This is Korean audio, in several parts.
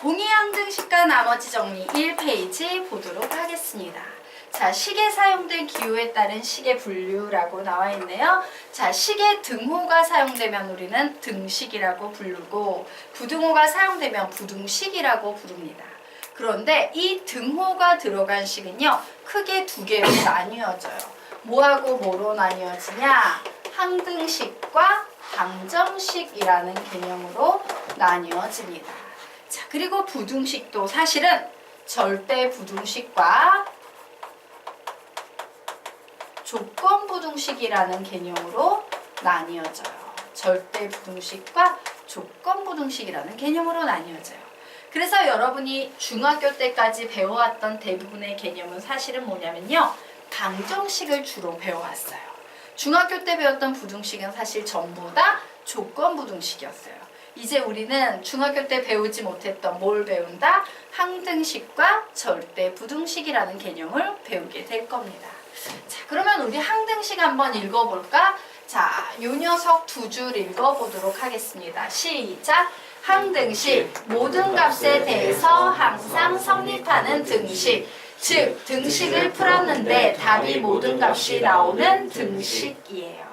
공이항등식과 나머지 정리 1페이지 보도록 하겠습니다. 자, 식에 사용된 기호에 따른 식의 분류라고 나와 있네요. 자, 식에 등호가 사용되면 우리는 등식이라고 부르고 부등호가 사용되면 부등식이라고 부릅니다. 그런데 이 등호가 들어간 식은요, 크게 두 개로 나뉘어져요. 뭐하고 뭐로 나뉘어지냐? 항등식과 방정식이라는 개념으로 나뉘어집니다. 자, 그리고 부등식도 사실은 절대 부등식과 조건 부등식이라는 개념으로 나뉘어져요. 절대 부등식과 조건 부등식이라는 개념으로 나뉘어져요. 그래서 여러분이 중학교 때까지 배워왔던 대부분의 개념은 사실은 뭐냐면요, 방정식을 주로 배워왔어요. 중학교 때 배웠던 부등식은 사실 전부 다 조건 부등식이었어요. 이제 우리는 중학교 때 배우지 못했던 뭘 배운다? 항등식과 절대 부등식이라는 개념을 배우게 될 겁니다. 자, 그러면 우리 항등식 한번 읽어볼까? 자, 요 녀석 두 줄 읽어보도록 하겠습니다. 시작! 항등식, 모든 값에 대해서 항상 성립하는 등식, 즉 등식을 풀었는데 답이 모든 값이 나오는 등식이에요.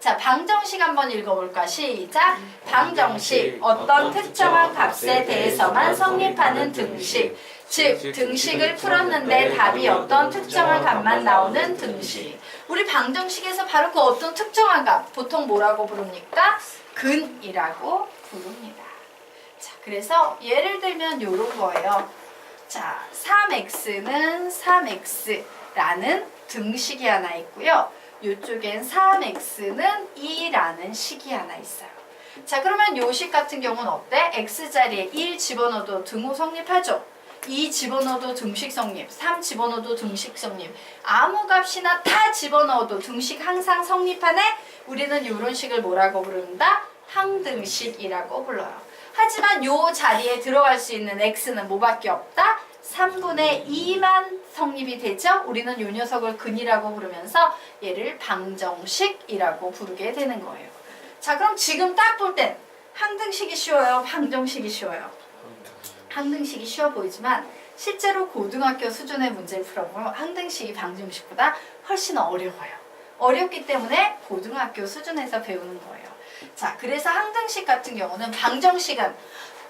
자, 방정식 한번 읽어볼까? 시작! 방정식, 어떤 특정한 값에 대해서만 성립하는 등식, 즉 등식을 풀었는데 답이 어떤 특정한 값만 나오는 등식. 우리 방정식에서 바로 그 어떤 특정한 값, 보통 뭐라고 부릅니까? 근이라고 부릅니다. 자, 그래서 예를 들면 이런 거예요. 자, 3x는 3x라는 등식이 하나 있고요. 이쪽엔 3x는 2라는 식이 하나 있어요. 자, 그러면 요 식 같은 경우는 어때? x자리에 1 집어넣어도 등호 성립하죠? 2 집어넣어도 등식 성립, 3 집어넣어도 등식 성립, 아무 값이나 다 집어넣어도 등식 항상 성립하네? 우리는 이런 식을 뭐라고 부른다? 항등식이라고 불러요. 하지만 요 자리에 들어갈 수 있는 x는 뭐밖에 없다? 3분의 2만 성립이 되죠? 우리는 요 녀석을 근이라고 부르면서 얘를 방정식이라고 부르게 되는 거예요. 자, 그럼 지금 딱 볼 땐 항등식이 쉬워요? 방정식이 쉬워요? 항등식이 쉬워 보이지만 실제로 고등학교 수준의 문제를 풀어보면 항등식이 방정식보다 훨씬 어려워요. 어렵기 때문에 고등학교 수준에서 배우는 거예요. 자, 그래서 항등식 같은 경우는 방정식은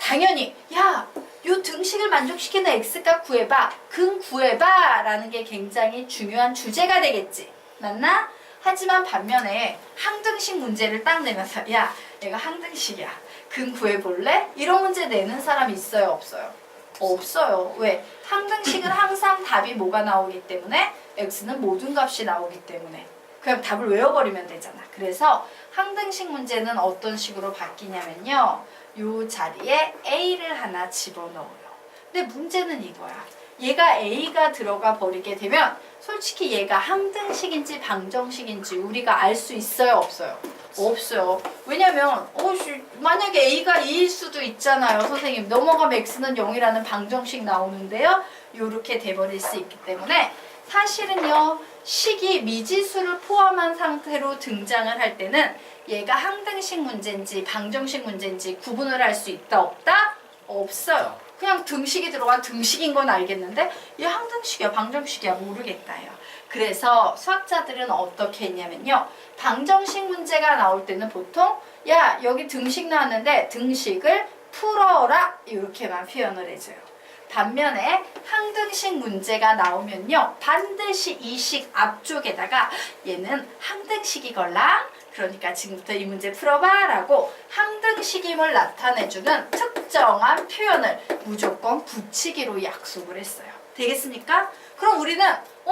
당연히 야, 요 등식을 만족시키는 x값 구해봐, 근 구해봐 라는 게 굉장히 중요한 주제가 되겠지. 맞나? 하지만 반면에 항등식 문제를 딱 내면서 야, 얘가 항등식이야, 근 구해볼래? 이런 문제 내는 사람 있어요? 없어요? 없어요. 왜? 항등식은 항상 답이 뭐가 나오기 때문에 x는 모든 값이 나오기 때문에 그냥 답을 외워버리면 되잖아. 그래서 항등식 문제는 어떤 식으로 바뀌냐면요, 요 자리에 a를 하나 집어넣어요. 근데 문제는 이거야. 얘가 a가 들어가 버리게 되면 솔직히 얘가 항등식인지 방정식인지 우리가 알 수 있어요? 없어요? 없어요. 왜냐면 만약에 a가 2일 수도 있잖아요. 선생님, 넘어가면 x는 0이라는 방정식 나오는데요, 요렇게 돼버릴 수 있기 때문에 사실은요, 식이 미지수를 포함한 상태로 등장을 할 때는 얘가 항등식 문제인지 방정식 문제인지 구분을 할 수 있다 없다? 없어요. 그냥 등식이 들어간 등식인 건 알겠는데 얘 항등식이야 방정식이야 모르겠다요. 그래서 수학자들은 어떻게 했냐면요, 방정식 문제가 나올 때는 보통 야, 여기 등식 나왔는데 등식을 풀어라 이렇게만 표현을 해줘요. 반면에 항등식 문제가 나오면요, 반드시 이 식 앞쪽에다가 얘는 항등식이걸랑, 그러니까 지금부터 이 문제 풀어봐 라고 항등식임을 나타내주는 특정한 표현을 무조건 붙이기로 약속을 했어요. 되겠습니까? 그럼 우리는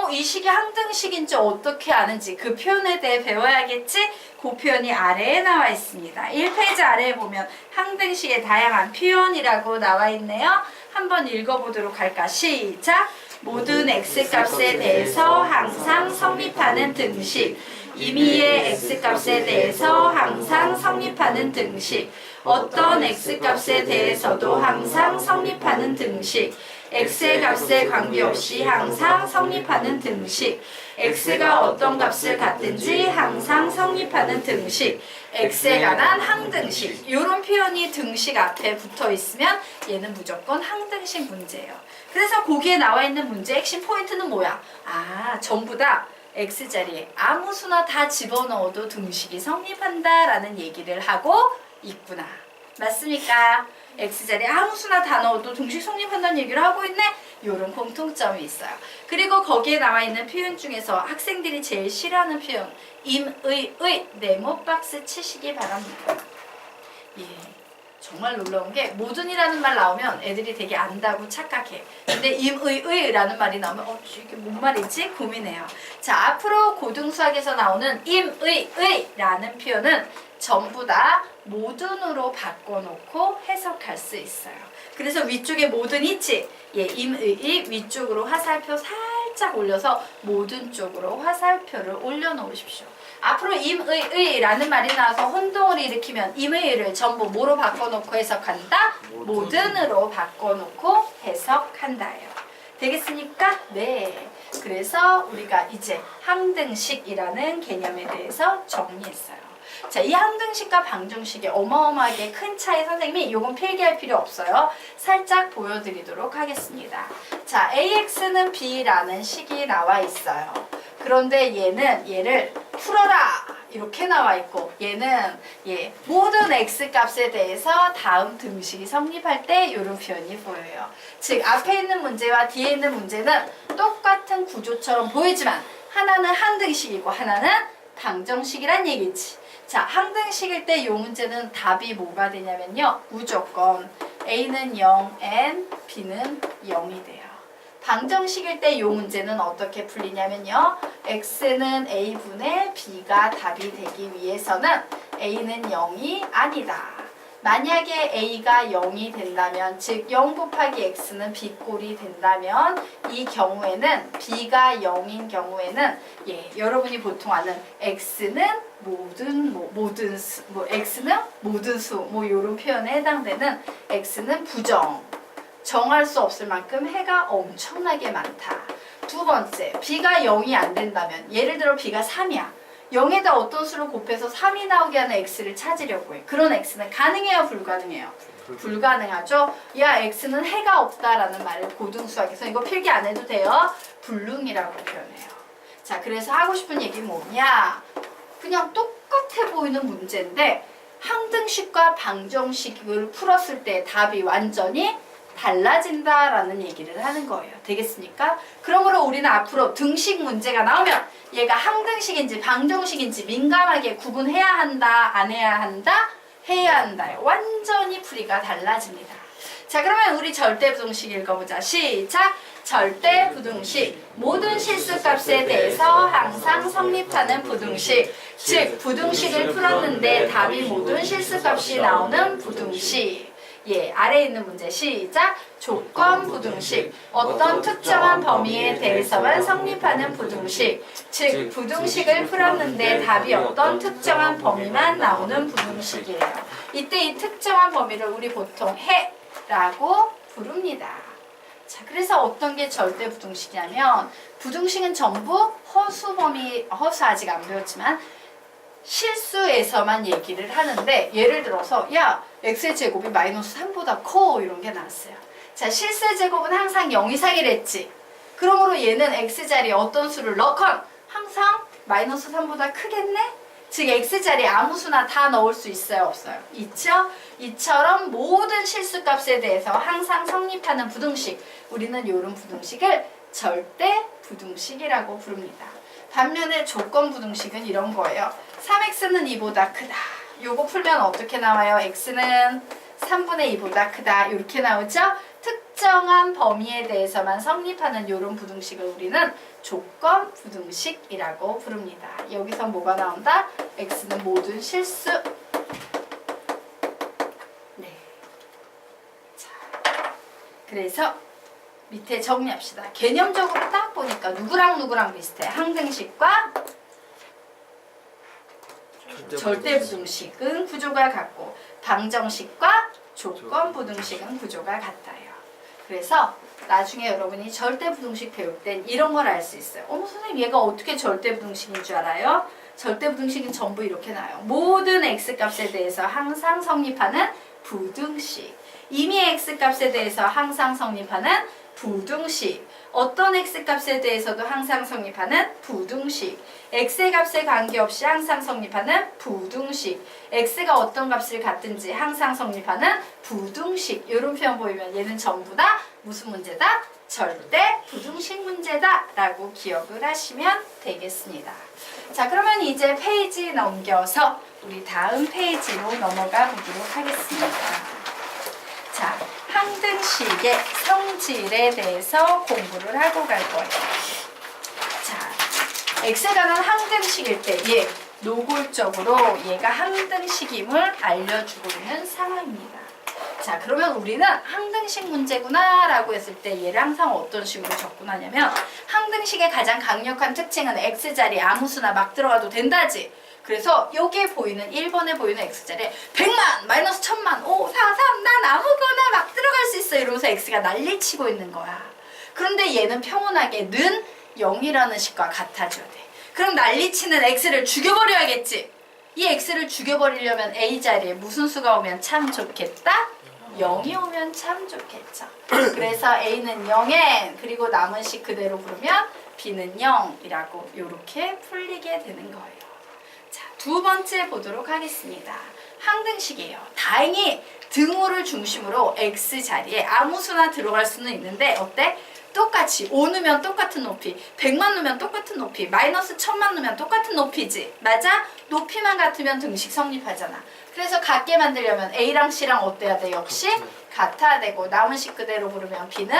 이 식이 항등식인지 어떻게 아는지 그 표현에 대해 배워야겠지? 그 표현이 아래에 나와 있습니다. 1페이지 아래에 보면 항등식의 다양한 표현이라고 나와 있네요. 한번 읽어보도록 할까? 시작! 모든 x값에 대해서 항상 성립하는 등식, 임의의 x값에 대해서 항상 성립하는 등식, 어떤 x값에 대해서도 항상 성립하는 등식, x의 값에 관계없이 항상 성립하는 등식. x가 어떤 값을 갖든지 항상 성립하는 등식. x에 관한 항등식. 이런 표현이 등식 앞에 붙어 있으면 얘는 무조건 항등식 문제예요. 그래서 거기에 나와 있는 문제의 핵심 포인트는 뭐야? 아, 전부 다 x자리에 아무 수나 다 집어넣어도 등식이 성립한다라는 얘기를 하고 있구나. 맞습니까? x자리에 아무 수나 다 넣어도 등식 성립한다는 얘기를 하고 있네? 이런 공통점이 있어요. 그리고 거기에 나와 있는 표현 중에서 학생들이 제일 싫어하는 표현 임의의 네모박스 치시기 바랍니다. 예, 정말 놀라운 게 모든이라는 말 나오면 애들이 되게 안다고 착각해. 근데 임의의라는 말이 나오면 이게 뭔 말이지? 고민해요. 자, 앞으로 고등수학에서 나오는 임의의라는 표현은 전부 다 모든으로 바꿔놓고 해석할 수 있어요. 그래서 위쪽에 모든 있지? 예, 임의의 위쪽으로 화살표 살짝 올려서 모든 쪽으로 화살표를 올려놓으십시오. 앞으로 임의의라는 말이 나와서 혼동을 일으키면 임의의를 전부 뭐로 바꿔놓고 해석한다? 모든으로 바꿔놓고 해석한다예요. 되겠습니까? 네. 그래서 우리가 이제 항등식이라는 개념에 대해서 정리했어요. 자, 이 항등식과 방정식의 어마어마하게 큰 차이 선생님이 이건 필기할 필요 없어요. 살짝 보여드리도록 하겠습니다. 자, AX는 B라는 식이 나와 있어요. 그런데 얘를 풀어라 이렇게 나와 있고 얘는 모든 X 값에 대해서 다음 등식이 성립할 때 이런 표현이 보여요. 즉 앞에 있는 문제와 뒤에 있는 문제는 똑같은 구조처럼 보이지만 하나는 항등식이고 하나는 방정식이란 얘기지. 자, 항등식일 때 이 문제는 답이 뭐가 되냐면요. 무조건 A는 0, N, B는 0이 돼요. 방정식일 때 이 문제는 어떻게 풀리냐면요. X는 A분의 B가 답이 되기 위해서는 A는 0이 아니다. 만약에 A가 0이 된다면, 즉 0 곱하기 X는 B꼴이 된다면 이 경우에는 B가 0인 경우에는 여러분이 보통 아는 X는 모든 수, X는 모든 수, 이런 표현에 해당되는 X는 부정. 정할 수 없을 만큼 해가 엄청나게 많다. 두 번째, B가 0이 안 된다면, 예를 들어 B가 3이야. 0에다 어떤 수를 곱해서 3이 나오게 하는 X를 찾으려고 해. 그런 X는 가능해요? 불가능해요? 불가능하죠? 야, X는 해가 없다라는 말을 고등수학에서 이거 필기 안 해도 돼요. 불능이라고 표현해요. 자, 그래서 하고 싶은 얘기 뭐냐? 그냥 똑같아 보이는 문제인데 항등식과 방정식을 풀었을 때 답이 완전히 달라진다라는 얘기를 하는 거예요. 되겠습니까? 그러므로 우리는 앞으로 등식 문제가 나오면 얘가 항등식인지 방정식인지 민감하게 구분해야 한다, 안 해야 한다, 해야 한다. 완전히 풀이가 달라집니다. 자, 그러면 우리 절대부등식 읽어보자. 시작! 절대부등식, 모든 실수값에 대해서 항상 성립하는 부등식. 즉, 부등식을 풀었는데 답이 모든 실수값이 나오는 부등식. 아래에 있는 문제 시작! 조건 부등식, 어떤 특정한 범위에 대해서만 성립하는 부등식. 즉, 부등식을 풀었는데 답이 어떤 특정한 범위만 나오는 부등식이에요. 이때 이 특정한 범위를 우리 보통 해라고 부릅니다. 자, 그래서 어떤 게 절대 부등식이냐면, 부등식은 전부 허수 아직 안 배웠지만 실수에서만 얘기를 하는데, 예를 들어서 야, x의 제곱이 마이너스 3보다 커, 이런 게 나왔어요. 자, 실수의 제곱은 항상 0 이상이랬지. 그러므로 얘는 x자리에 어떤 수를 넣건 항상 마이너스 3보다 크겠네? 즉 x자리에 아무 수나 다 넣을 수 있어요? 없어요? 있죠? 이처럼 모든 실수값에 대해서 항상 성립하는 부등식, 우리는 이런 부등식을 절대 부등식이라고 부릅니다. 반면에 조건 부등식은 이런 거예요. 3x는 2보다 크다. 요거 풀면 어떻게 나와요? x는 3분의 2보다 크다. 이렇게 나오죠? 특정한 범위에 대해서만 성립하는 이런 부등식을 우리는 조건 부등식이라고 부릅니다. 여기서 뭐가 나온다? x는 모든 실수. 네. 자, 그래서 밑에 정리합시다. 개념적으로 딱 보니까 누구랑 비슷해? 항등식과 절대부등식은 구조가 같고 방정식과 조건부등식은 구조가 같아요. 그래서 나중에 여러분이 절대부등식 배울 땐 이런 걸 알 수 있어요. 어머 선생님 얘가 어떻게 절대부등식인 줄 알아요? 절대부등식은 전부 이렇게 나와요. 모든 x값에 대해서 항상 성립하는 부등식. 임의의 x값에 대해서 항상 성립하는 부등식. 어떤 x값에 대해서도 항상 성립하는 부등식. x의 값에 관계없이 항상 성립하는 부등식. x가 어떤 값을 갖든지 항상 성립하는 부등식. 이런 표현 보이면 얘는 전부 다 무슨 문제다? 절대 부등식 문제다 라고 기억을 하시면 되겠습니다. 자, 그러면 이제 페이지 넘겨서 우리 다음 페이지로 넘어가 보도록 하겠습니다. 자, 항등식의 성질에 대해서 공부를 하고 갈 거예요. 자, x에 관한 항등식일 때 얘 노골적으로 얘가 항등식임을 알려주고 있는 상황입니다. 자, 그러면 우리는 항등식 문제구나 라고 했을 때 얘를 항상 어떤 식으로 접근하냐면 항등식의 가장 강력한 특징은 x자리 아무 수나 막 들어가도 된다지. 그래서 여기에 보이는 1번에 보이는 x자리에 100만, 마이너스 1000만, 5, 4, 3, 난 아무거나 막 들어갈 수 있어 이러면서 x가 난리치고 있는 거야. 그런데 얘는 평온하게 는 0이라는 식과 같아져야 돼. 그럼 난리치는 x를 죽여버려야겠지. 이 x를 죽여버리려면 a자리에 무슨 수가 오면 참 좋겠다? 0이 오면 참 좋겠죠. 그래서 a는 0엔 그리고 남은 식 그대로 부르면 b는 0이라고 이렇게 풀리게 되는 거예요. 자, 두 번째 보도록 하겠습니다. 항등식이에요. 다행히 등호를 중심으로 x자리에 아무 수나 들어갈 수는 있는데 어때? 똑같이 5 넣으면 똑같은 높이, 100만 넣으면 똑같은 높이, 마이너스 1000만 넣으면 똑같은 높이지. 맞아? 높이만 같으면 등식 성립하잖아. 그래서 같게 만들려면 A랑 C랑 어때야 돼? 역시 같아야 되고 남은 식 그대로 부르면 B는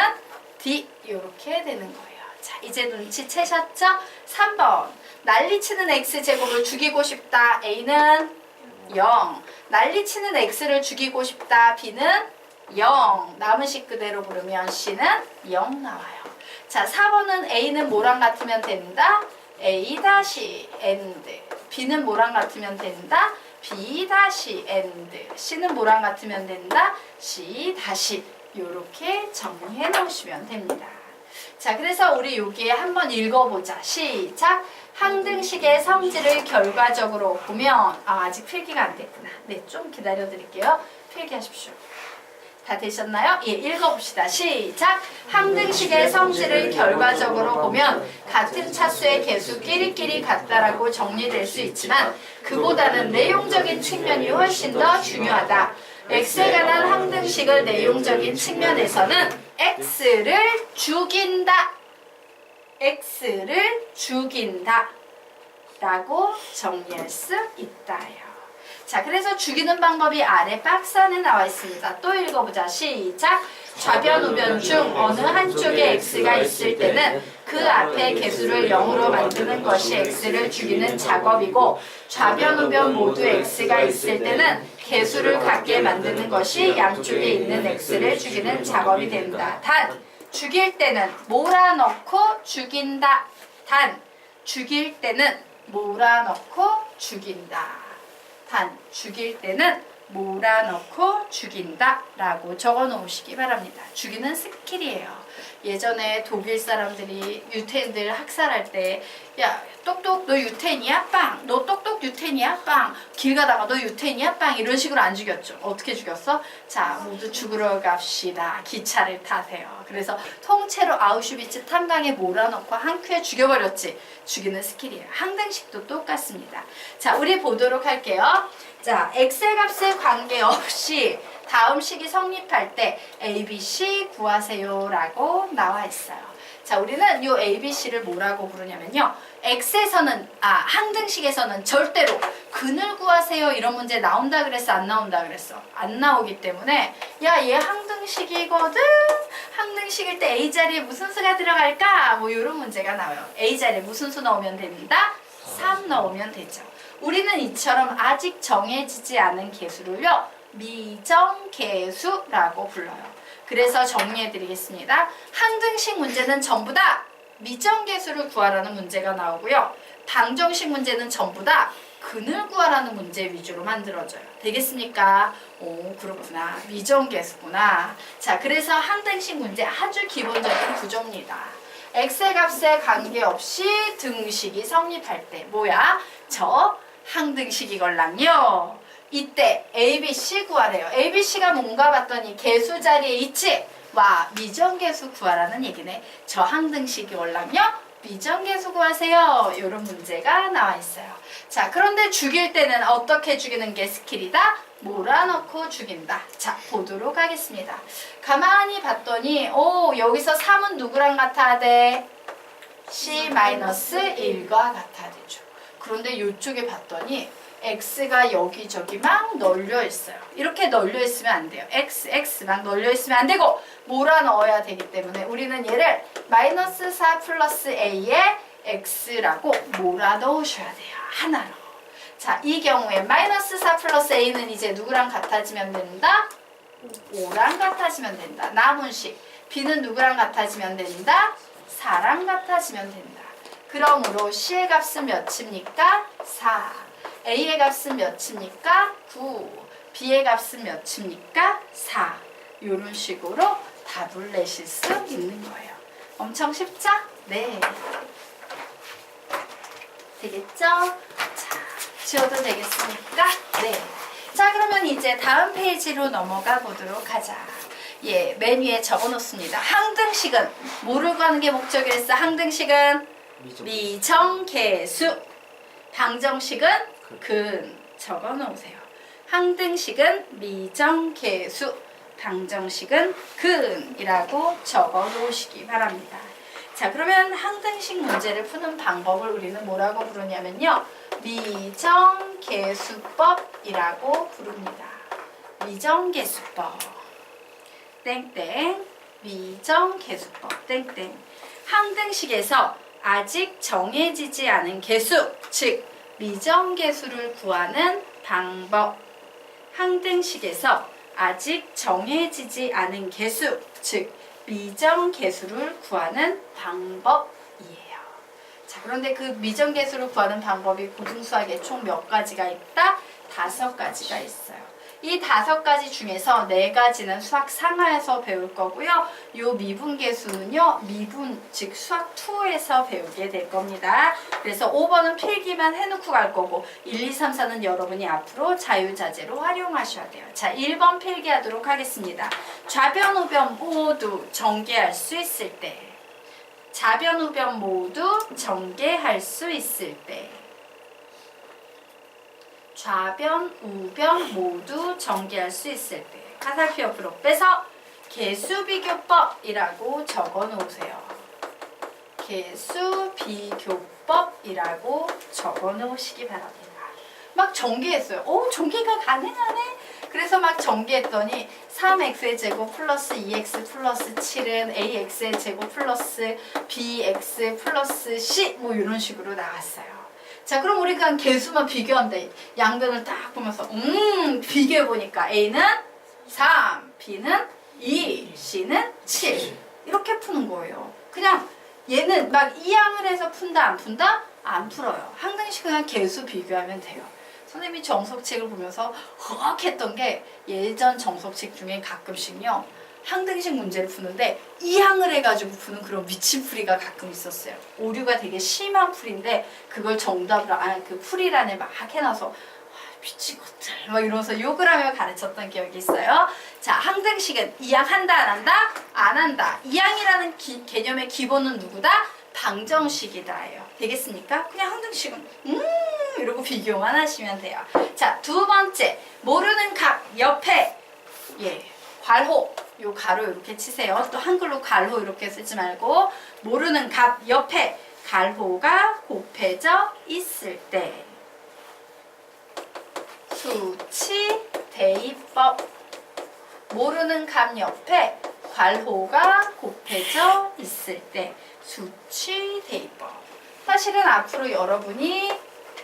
D 이렇게 되는 거예요. 자, 이제 눈치채셨죠? 3번 난리치는 X제곱을 죽이고 싶다. A는 0. 난리치는 X를 죽이고 싶다. B는 0. 남은 식 그대로 부르면 C는 0 나와요. 자, 4번은 A는 뭐랑 같으면 된다? A 다시 and. B는 뭐랑 같으면 된다? B 다시 and. C는 뭐랑 같으면 된다? C 다시. 요렇게 정리해 놓으시면 됩니다. 자, 그래서 우리 여기에 한번 읽어보자. 시작! 항등식의 성질을 결과적으로 보면 아직 필기가 안 됐구나. 네, 좀 기다려 드릴게요. 필기하십시오. 다 되셨나요? 예, 읽어봅시다. 시작! 항등식의 성질을 결과적으로 보면 같은 차수의 개수끼리끼리 같다라고 정리될 수 있지만 그보다는 내용적인 측면이 훨씬 더 중요하다. x에 관한 항등식을 내용적인 측면에서는 x를 죽인다. x를 죽인다. 라고 정리할 수 있다요. 자, 그래서 죽이는 방법이 아래 박스 안에 나와 있습니다. 또 읽어보자. 시작! 좌변, 우변 중 어느 한쪽에 x가 있을 때는 그 앞에 개수를 0으로 만드는 것이 x를 죽이는 작업이고 좌변, 우변 모두 x가 있을 때는 개수를 같게 만드는 것이 양쪽에 있는 x를 죽이는 작업이 된다. 단, 죽일 때는 몰아넣고 죽인다. 단, 죽일 때는 몰아넣고 죽인다. 단, 죽일 때는 몰아넣고 죽인다 라고 적어 놓으시기 바랍니다. 죽이는 스킬이에요. 예전에 독일 사람들이 유태인들 학살할 때 야, 똑똑 너 유태인이야? 빵! 너 똑똑 유태인이야? 빵! 길 가다가 너 유태인이야? 빵! 이런 식으로 안 죽였죠. 어떻게 죽였어? 자, 모두 죽으러 갑시다. 기차를 타세요. 그래서 통째로 아우슈비츠 탄광에 몰아넣고 한 큐에 죽여버렸지. 죽이는 스킬이에요. 항등식도 똑같습니다. 자, 우리 보도록 할게요. 자, x의 값에 관계없이 다음 식이 성립할 때 A, B, C 구하세요 라고 나와 있어요. 자, 우리는 이 A, B, C를 뭐라고 부르냐면요. X에서는, 항등식에서는 절대로 근을 구하세요 이런 문제 나온다 그랬어? 안 나온다 그랬어? 안 나오기 때문에 야, 얘 항등식이거든? 항등식일 때 A자리에 무슨 수가 들어갈까? 뭐 이런 문제가 나와요. A자리에 무슨 수 넣으면 됩니다? 3 넣으면 되죠. 우리는 이처럼 아직 정해지지 않은 개수를요. 미정개수라고 불러요. 그래서 정리해드리겠습니다. 항등식 문제는 전부 다 미정개수를 구하라는 문제가 나오고요. 방정식 문제는 전부 다 근을 구하라는 문제 위주로 만들어져요. 되겠습니까? 오, 그렇구나. 미정계수구나. 자, 그래서 항등식 문제 아주 기본적인 구조입니다. x의 값에 관계없이 등식이 성립할 때 뭐야? 저 항등식이걸랑요. 이때 ABC 구하래요. ABC가 뭔가 봤더니 계수 자리에 있지? 와, 미정계수 구하라는 얘기네. 저 항등식이 올라면 미정계수 구하세요. 이런 문제가 나와 있어요. 자, 그런데 죽일 때는 어떻게 죽이는 게 스킬이다? 몰아넣고 죽인다. 자, 보도록 하겠습니다. 가만히 봤더니 여기서 3은 누구랑 같아야 돼? C-1과 같아야 되죠. 그런데 이쪽에 봤더니 x가 여기저기 막 널려 있어요. 이렇게 널려 있으면 안 돼요. x 막 널려 있으면 안 되고 몰아넣어야 되기 때문에 우리는 얘를 -4 플러스 a에 x라고 몰아넣으셔야 돼요. 하나로. 자, 이 경우에 -4 플러스 a는 이제 누구랑 같아지면 된다? 5랑 같아지면 된다. 남은 식. b는 누구랑 같아지면 된다? 4랑 같아지면 된다. 그러므로 c의 값은 몇입니까? 4. a의 값은 몇입니까? 9. b의 값은 몇입니까? 4. 이런 식으로 답을 내실 수 있는 거예요. 엄청 쉽죠? 네. 되겠죠? 자, 지워도 되겠습니까? 네. 자, 그러면 이제 다음 페이지로 넘어가 보도록 하자. 예, 맨 위에 적어 놓습니다. 항등식은 뭐를 구하는 게 목적이랬어? 항등식은 미정계수. 방정식은 근. 적어 놓으세요. 항등식은 미정계수. 방정식은 근이라고 적어 놓으시기 바랍니다. 자, 그러면 항등식 문제를 푸는 방법을 우리는 뭐라고 부르냐면요. 미정계수법이라고 부릅니다. 미정계수법. 땡땡. 미정계수법. 땡땡. 항등식에서 아직 정해지지 않은 계수, 즉 미정계수를 구하는 방법. 항등식에서 아직 정해지지 않은 계수, 즉 미정계수를 구하는 방법이에요. 자, 그런데 그 미정계수를 구하는 방법이 고등수학에 총 몇 가지가 있다? 5가지가 있어요. 이 5가지 중에서 4가지는 수학 상하에서 배울 거고요. 요 미분계수는요, 미분, 즉 수학 2에서 배우게 될 겁니다. 그래서 5번은 필기만 해놓고 갈 거고, 1, 2, 3, 4는 여러분이 앞으로 자유자재로 활용하셔야 돼요. 자, 1번 필기하도록 하겠습니다. 좌변, 우변 모두 전개할 수 있을 때. 좌변, 우변 모두 전개할 수 있을 때. 좌변, 우변 모두 전개할 수 있을 때 화살표 옆으로 빼서 계수비교법이라고 적어 놓으세요. 계수비교법이라고 적어 놓으시기 바랍니다. 막 전개했어요. 전개가 가능하네? 그래서 막 전개했더니 3x의 제곱 플러스 2x 플러스 7은 ax의 제곱 플러스 bx 플러스 c 뭐 이런 식으로 나왔어요. 자, 그럼 우리가 계수만 비교하면 돼. 양변을 딱 보면서 비교해보니까 A는 3, B는 2, C는 7 이렇게 푸는 거예요. 그냥 얘는 막 이항을 해서 푼다 안 푼다? 안 풀어요. 항등식 그냥 계수 비교하면 돼요. 선생님이 정석책을 보면서 허악했던 게 예전 정석책 중에 가끔씩요. 항등식 문제를 푸는데 이항을 해가지고 푸는 그런 미친풀이가 가끔 있었어요. 오류가 되게 심한 풀인데 그걸 정답으로 그 풀이란에 막 해놔서 미친 것들 막 이러면서 욕을 하며 가르쳤던 기억이 있어요. 자, 항등식은 이항 한다 안 한다? 안 한다. 이항이라는 개념의 기본은 누구다? 방정식이다예요. 되겠습니까? 그냥 항등식은 이러고 비교만 하시면 돼요. 자, 2번째 모르는 각 옆에 괄호 요 가로 이렇게 치세요. 또 한글로 괄호 이렇게 쓰지 말고 모르는 값 옆에 괄호가 곱해져 있을 때 수치 대입법. 모르는 값 옆에 괄호가 곱해져 있을 때 수치 대입법. 사실은 앞으로 여러분이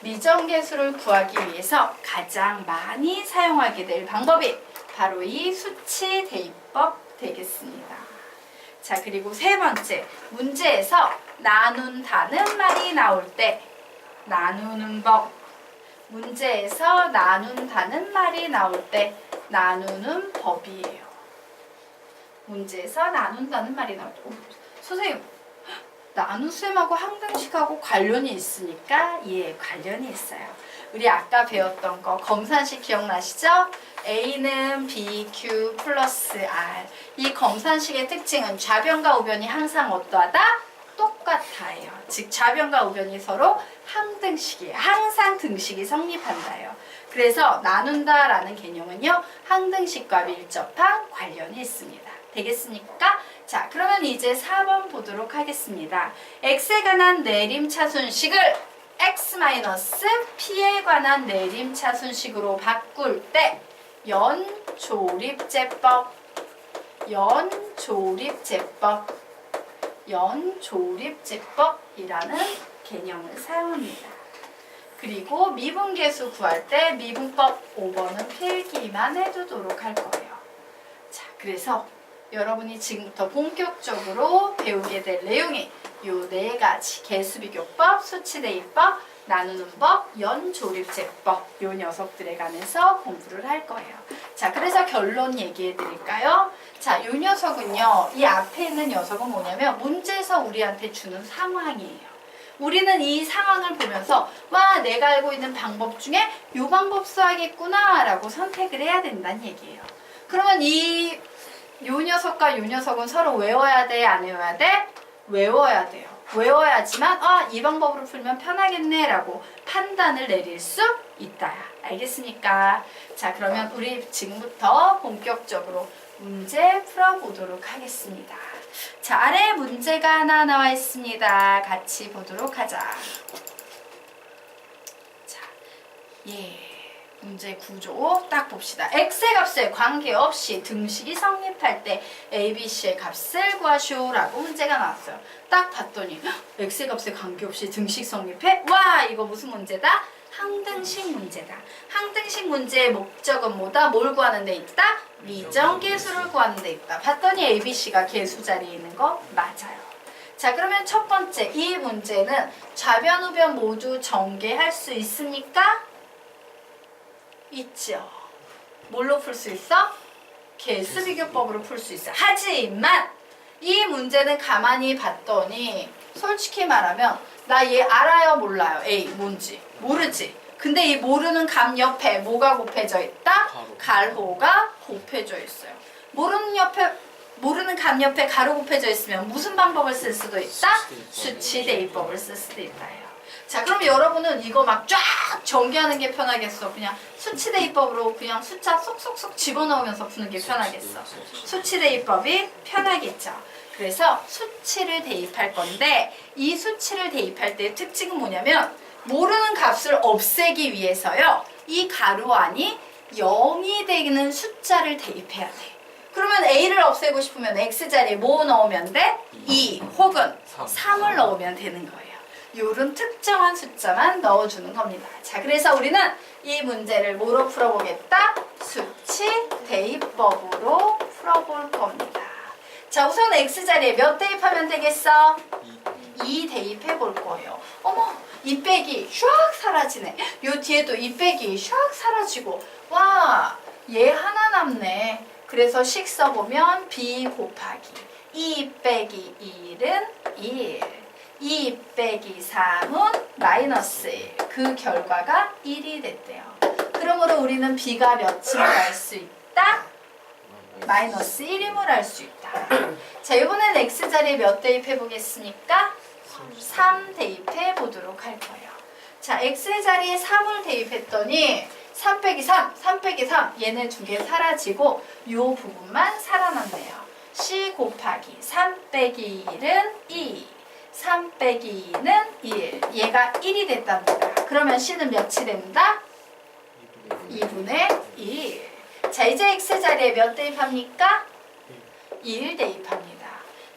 미정계수를 구하기 위해서 가장 많이 사용하게 될 방법이 바로 이 수치 대입법 되겠습니다. 자, 그리고 3번째 문제에서 나눈다는 말이 나올 때 나누는 법. 문제에서 나눈다는 말이 나올 때 나누는 법이에요. 문제에서 나눈다는 말이 나올 때 선생님 나눗셈하고 항등식하고 관련이 있으니까 예, 관련이 있어요. 우리 아까 배웠던 거 검산식 기억나시죠? A는 BQ 플러스 R. 이 검산식의 특징은 좌변과 우변이 항상 어떠하다? 똑같아요. 즉 좌변과 우변이 서로 항등식이에요. 항상 등식이 성립한다요. 그래서 나눈다라는 개념은요. 항등식과 밀접한 관련이 있습니다. 되겠습니까? 자, 그러면 이제 4번 보도록 하겠습니다. x에 관한 내림차순식을 x-p에 관한 내림차순식으로 바꿀 때 연조립제법이라는 개념을 사용합니다. 그리고 미분계수 구할 때 미분법 5번은 필기만 해두도록 할 거예요. 자, 그래서 여러분이 지금부터 본격적으로 배우게 될 내용이 요 네 가지 개수비교법, 수치대입법, 나누는 법, 연조립제법 요 녀석들에 관해서 공부를 할 거예요. 자, 그래서 결론 얘기해 드릴까요? 자, 요 녀석은요. 이 앞에 있는 녀석은 뭐냐면 문제에서 우리한테 주는 상황이에요. 우리는 이 상황을 보면서 와, 내가 알고 있는 방법 중에 요 방법 써야겠구나 라고 선택을 해야 된다는 얘기예요. 그러면 요 녀석과 요 녀석은 서로 외워야 돼? 안 외워야 돼? 외워야 돼요. 외워야지만 이 방법으로 풀면 편하겠네 라고 판단을 내릴 수 있다. 알겠습니까? 자, 그러면 우리 지금부터 본격적으로 문제 풀어보도록 하겠습니다. 자, 아래 문제가 하나 나와 있습니다. 같이 보도록 하자. 자, 문제 구조 딱 봅시다. x의 값에 관계없이 등식이 성립할 때 a, b, c의 값을 구하시오라고 문제가 나왔어요. 딱 봤더니 x의 값에 관계없이 등식 성립해? 와, 이거 무슨 문제다? 항등식 문제다. 항등식 문제의 목적은 뭐다? 뭘 구하는 데 있다? 미정계수를 구하는 데 있다. 봤더니 a, b, c가 계수 자리에 있는 거 맞아요. 자, 그러면 첫 번째 이 문제는 좌변, 우변 모두 전개할 수 있습니까? 있죠. 뭘로 풀 수 있어? 개수비교법으로 풀 수 있어. 하지만 이 문제는 가만히 봤더니 솔직히 말하면 나 얘 알아요? 몰라요? A 뭔지 모르지. 근데 이 모르는 값 옆에 뭐가 곱해져 있다? 가로가 곱해져 있어요. 모르는 값 옆에 가로 곱해져 있으면 무슨 방법을 쓸 수도 있다? 수치대입법을 쓸 수도 있다. 자, 그럼 여러분은 이거 막 쫙 전개하는 게 편하겠어? 그냥 수치대입법으로 그냥 숫자 쏙쏙쏙 집어넣으면서 푸는 게 편하겠어? 수치대입법이 편하겠죠. 그래서 수치를 대입할 건데 이 수치를 대입할 때의 특징은 뭐냐면 모르는 값을 없애기 위해서요. 이 가로 안이 0이 되는 숫자를 대입해야 돼. 그러면 A를 없애고 싶으면 X자리에 뭐 넣으면 돼? 2 혹은 3을 넣으면 되는 거예요. 요런 특정한 숫자만 넣어주는 겁니다. 자, 그래서 우리는 이 문제를 뭐로 풀어보겠다? 수치 대입법으로 풀어볼 겁니다. 자, 우선 X자리에 몇 대입하면 되겠어? 2 대입해 볼 거예요. 어머, 2 빼기 슉 사라지네. 요 뒤에도 2 빼기 슉 사라지고 와, 얘 하나 남네. 그래서 식 써보면 B 곱하기 2 빼기 1은 1 2 빼기 3은 마이너스 1. 그 결과가 1이 됐대요. 그러므로 우리는 B가 몇임을 알 수 있다? 마이너스 1임을 알 수 있다. 자, 이번엔 X자리에 몇 대입해 보겠습니까? 3 대입해 보도록 할 거예요. 자, X의 자리에 3을 대입했더니 3 빼기 3, 3 빼기 3 얘네 두 개 사라지고 요 부분만 살아남네요. C 곱하기 3 빼기 1은 2 3 빼기 2는 1 얘가 1이 됐답니다. 그러면 C는 몇이 된다? 2분의 1. 자, 이제 X의 자리에 몇 대입합니까? 1 대입합니다.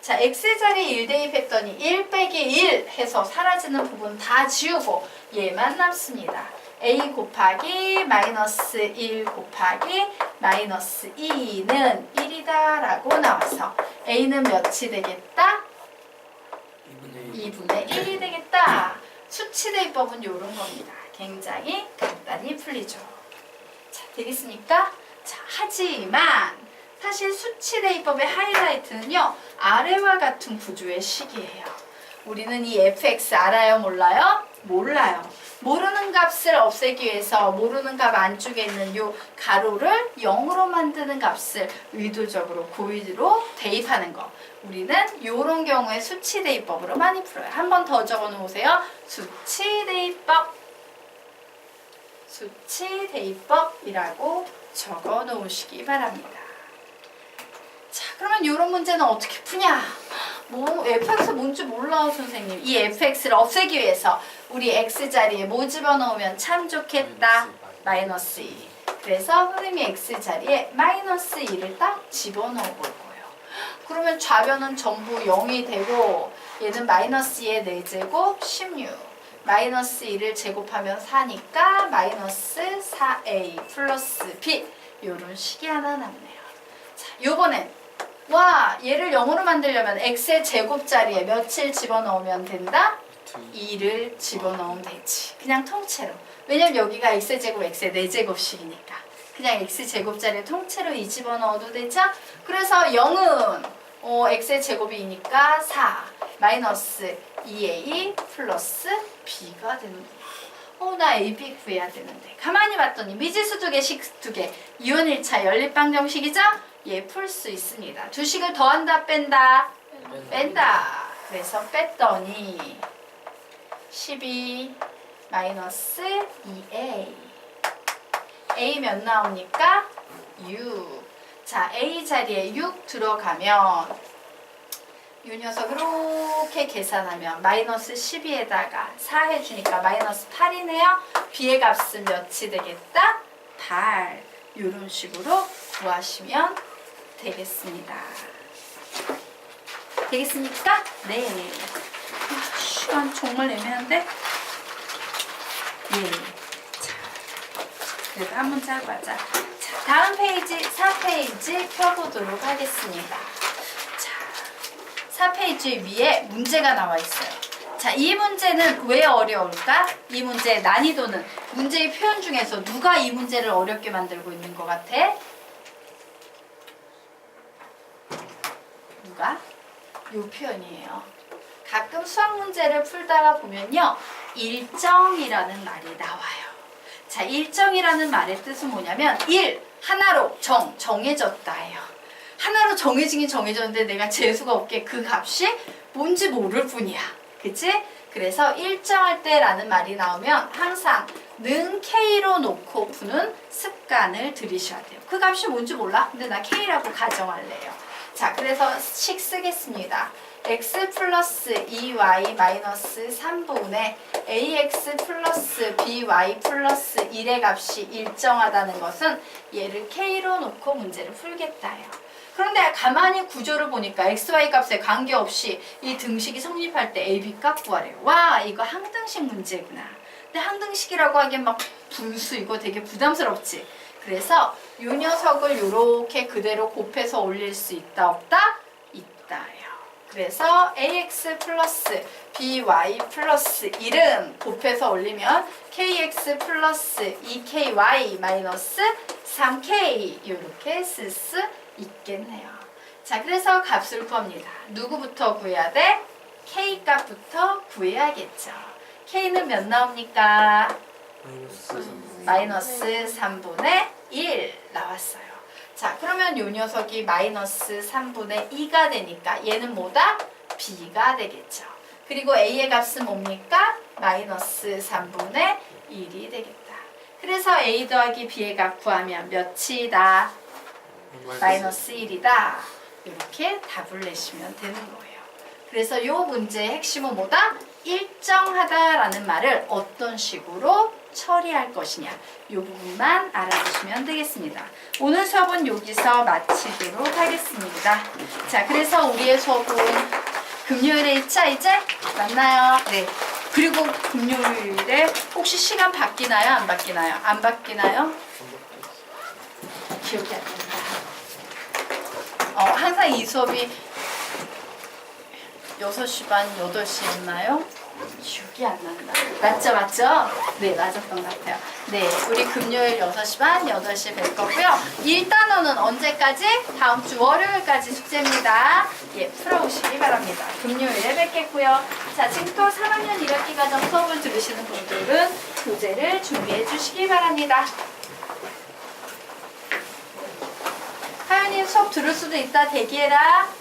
자, X의 자리에 1 대입했더니 1 빼기 1 해서 사라지는 부분 다 지우고 얘만 남습니다. A 곱하기 마이너스 1 곱하기 마이너스 2는 1이다 라고 나와서 A는 몇이 되겠다? 2분의 1이 되겠다. 수치대입법은 이런 겁니다. 굉장히 간단히 풀리죠. 자, 되겠습니까? 자, 하지만 사실 수치대입법의 하이라이트는요, 아래와 같은 구조의 식이에요. 우리는 이 fx 알아요? 몰라요? 몰라요. 모르는 값을 없애기 위해서 모르는 값 안쪽에 있는 요 가로를 0으로 만드는 값을 의도적으로 고의로 대입하는 거. 우리는 요런 경우에 수치대입법으로 많이 풀어요. 한 번 더 적어 놓으세요. 수치대입법. 수치대입법이라고 적어 놓으시기 바랍니다. 자, 그러면 이런 문제는 어떻게 푸냐? 뭐 fx 뭔지 몰라요, 선생님. 이 fx를 없애기 위해서 우리 x자리에 뭐 집어넣으면 참 좋겠다? 마이너스 2. 그래서 선생님이 x자리에 마이너스 2를 딱 집어넣어 볼 거예요. 그러면 좌변은 전부 0이 되고 얘는 마이너스 2의 4제곱 16. 마이너스 2를 제곱하면 4니까 마이너스 4a 플러스 b. 요런 식이 하나 남네요. 자, 요번엔 와, 얘를 0으로 만들려면 x의 제곱자리에 몇을 집어넣으면 된다? 2를 집어넣으면 되지. 그냥 통째로. 왜냐면 여기가 x제곱, x의 4제곱씩이니까. 그냥 x제곱자리에 통째로 2 집어넣어도 되죠? 그래서 0은 x의 제곱이니까 4 마이너스 2a 플러스 b가 되는 거야. 나 ab 구해야 되는데. 가만히 봤더니 미지수 2개, 식수 2개. 이온 1차 연립방정식이죠? 예, 풀 수 있습니다. 두 식을 더한다, 뺀다? 뺀다. 그래서 뺐더니 12 마이너스 2a. a 몇 나옵니까? 6. 자, a 자리에 6 들어가면 이 녀석 이렇게 계산하면 마이너스 12에다가 4 해주니까 마이너스 8이네요. b의 값은 몇이 되겠다? 8. 이런 식으로 구하시면 되겠습니다. 되겠습니까? 네. 시간 정말 애매한데? 예. 자, 그래도 한 문제 하고 하자. 자, 다음 페이지 4페이지 펴보도록 하겠습니다. 자, 4페이지 위에 문제가 나와 있어요. 자, 이 문제는 왜 어려울까? 이 문제의 난이도는 문제의 표현 중에서 누가 이 문제를 어렵게 만들고 있는 것 같아? 누가? 요 표현이에요. 가끔 수학 문제를 풀다가 보면요, 일정이라는 말이 나와요. 자, 일정이라는 말의 뜻은 뭐냐면 하나로 정해졌다예요. 하나로 정해지긴 정해졌는데 내가 재수가 없게 그 값이 뭔지 모를 뿐이야. 그치? 그래서 일정할 때라는 말이 나오면 항상 는 K로 놓고 푸는 습관을 들이셔야 돼요. 그 값이 뭔지 몰라? 근데 나 K라고 가정할래요. 자, 그래서 식 쓰겠습니다. x 플러스 2y 마이너스 3분의 ax 플러스 by 플러스 1의 값이 일정하다는 것은 얘를 K로 놓고 문제를 풀겠다요. 그런데 가만히 구조를 보니까 xy 값에 관계없이 이 등식이 성립할 때 a, b 값 구하래요. 와, 이거 항등식 문제구나. 근데 항등식이라고 하기엔 막 분수 이거 되게 부담스럽지. 그래서 이 녀석을 이렇게 그대로 곱해서 올릴 수 있다 없다? 있다요. 그래서 ax 플러스 by 플러스 1은 곱해서 올리면 kx 플러스 2ky 마이너스 3k 이렇게 쓸 수 있겠네요. 자, 그래서 값을 구합니다. 누구부터 구해야 돼? k 값부터 구해야겠죠. k는 몇 나옵니까? 마이너스 3분의 1 나왔어요. 자, 그러면 이 녀석이 마이너스 3분의 2가 되니까 얘는 뭐다? b가 되겠죠. 그리고 a의 값은 뭡니까? 마이너스 3분의 1이 되겠다. 그래서 a 더하기 b의 값 구하면 몇이다? 마이너스 1이다. 이렇게 답을 내시면 되는 거예요. 그래서 이 문제의 핵심은 뭐다? 일정하다라는 말을 어떤 식으로 처리할 것이냐, 이 부분만 알아두시면 되겠습니다. 오늘 수업은 여기서 마치도록 하겠습니다. 자, 그래서 우리의 수업은 금요일에 있자 이제 맞나요? 네. 그리고 금요일에 혹시 시간 바뀌나요? 안 바뀌나요? 안 바뀌나요? 기억이 안 난다. 항상 이 수업이 6시 반, 8시였나요? 기억이 안 난다. 맞죠, 맞죠? 네, 맞았던 것 같아요. 네, 우리 금요일 6시 반, 8시에 뵐 거고요. 1단원은 언제까지? 다음 주 월요일까지 숙제입니다. 예, 풀어오시기 바랍니다. 금요일에 뵙겠고요. 자, 지금 또 3학년 1학기 과정 수업을 들으시는 분들은 교재를 준비해 주시기 바랍니다. 하연이 수업 들을 수도 있다. 대기해라.